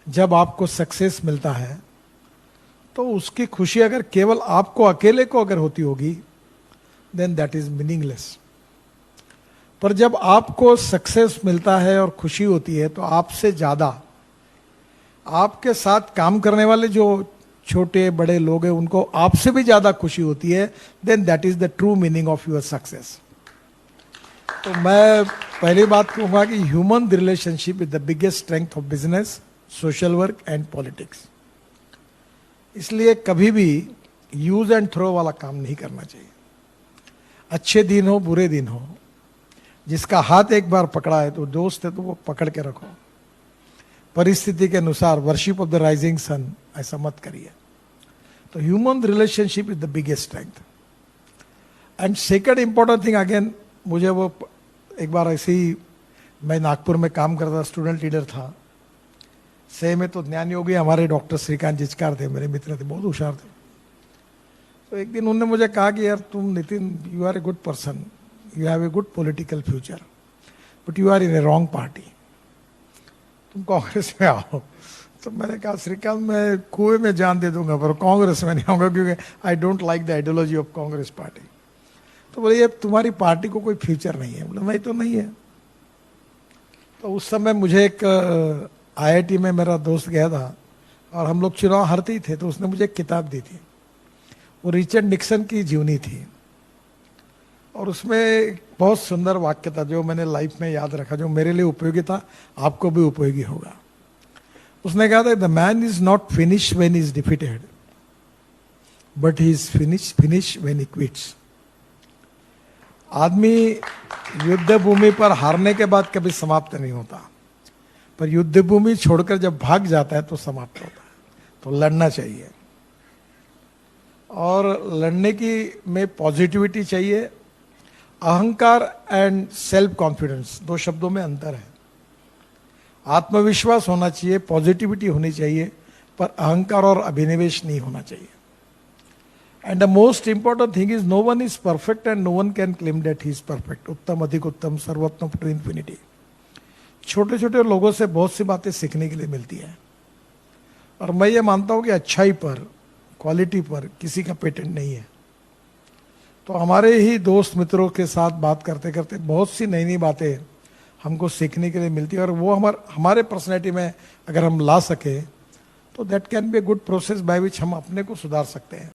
जब आपको सक्सेस मिलता है तो उसकी खुशी अगर केवल आपको अकेले को अगर होती होगी, देन दैट इज मीनिंगलेस। पर जब आपको सक्सेस मिलता है और खुशी होती है तो आपसे ज्यादा आपके साथ काम करने वाले जो छोटे बड़े लोग हैं उनको आपसे भी ज्यादा खुशी होती है, then that is the true meaning of your success. तो मैं पहली बात कहूंगा कि human relationship is the biggest strength of business, social work and politics. इसलिए कभी भी यूज एंड थ्रो वाला काम नहीं करना चाहिए। अच्छे दिन हो बुरे दिन हो, जिसका हाथ एक बार पकड़ा है तो दोस्त है तो वो पकड़ के रखो। परिस्थिति के अनुसार worship of the rising sun ऐसा मत करिए। तो human relationship is the biggest strength. And second important thing again, मुझे वो एक बार ऐसे ही, मैं नागपुर में काम करता, स्टूडेंट लीडर था। से में तो ज्ञान योगी हमारे डॉक्टर श्रीकांत जिचकार थे, मेरे मित्र थे, बहुत होशियार थे। तो एक दिन उन्होंने मुझे कहा कि यार तुम Nitin, you are a good person, you have a good political future, but you are in a wrong party, तुम कांग्रेस में आओ। तो मैंने कहा श्रीकांत मैं कुएं में जान दे दूंगा पर कांग्रेस में नहीं आऊंगा, क्योंकि I don't like the ideology of Congress party. तो बोले ये तुम्हारी पार्टी को कोई फ्यूचर नहीं है। बोले नहीं तो नहीं है। तो उस समय मुझे एक आईआईटी में मेरा दोस्त गया था और हम लोग चुनाव हारते ही थे, तो उसने मुझे एक किताब दी थी, वो रिचर्ड निक्सन की जीवनी थी। और उसमें एक बहुत सुंदर वाक्य था जो मैंने लाइफ में याद रखा, जो मेरे लिए उपयोगी था, आपको भी उपयोगी होगा। उसने कहा था, the man is not finish when is defeated, but he is finish when he quits. आदमी युद्ध भूमि पर हारने के बाद कभी समाप्त नहीं होता, पर युद्ध भूमि छोड़कर जब भाग जाता है तो समाप्त होता है। तो लड़ना चाहिए, और लड़ने की में पॉजिटिविटी चाहिए। अहंकार एंड सेल्फ कॉन्फिडेंस, दो शब्दों में अंतर है। आत्मविश्वास होना चाहिए, पॉजिटिविटी होनी चाहिए, पर अहंकार और अभिनिवेश नहीं होना चाहिए। And the most important thing is no one is perfect and no one can claim that he is perfect. उत्तम अधिक उत्तम सर्वोत्तम टू इन्फिनिटी। छोटे छोटे लोगों से बहुत सी बातें सीखने के लिए मिलती है, और मैं ये मानता हूं कि अच्छाई पर, क्वालिटी पर किसी का पेटेंट नहीं है। तो हमारे ही दोस्त मित्रों के साथ बात करते करते बहुत सी नई नई बातें हमको सीखने के लिए मिलती है, और वो हमारे पर्सनैलिटी में अगर हम ला सके तो that can be a good process by which हम अपने को सुधार सकते हैं।